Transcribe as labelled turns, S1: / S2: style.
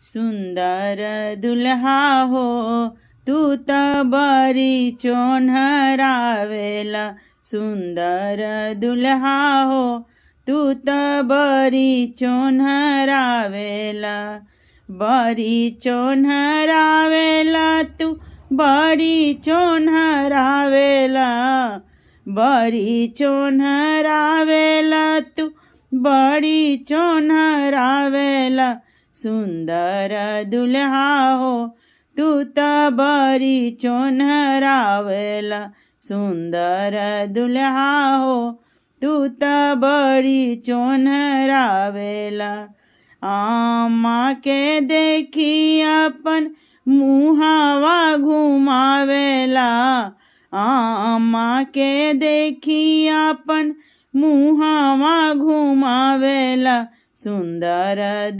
S1: सुंदर दुल्हा हो तू त बरी चोन्हरावेला। सुंदर दुल्हा हो तू त बरी चोन्हरावेला। बरी चोन्हरावेला तू बरी चोन्हरावेला। बरी चोन्हरावेला तू बरी चोन्हरावेला। सुंदर दुल्हा हो तू त बरी चोन्हरावेला। सुंदर दुल्हा हो तू त बरी चोन्हरावेला। आमा के देखी अपन मुहावा घुमावेला। आमा के देखी अपन मुहावा घुमावेला। सुंदर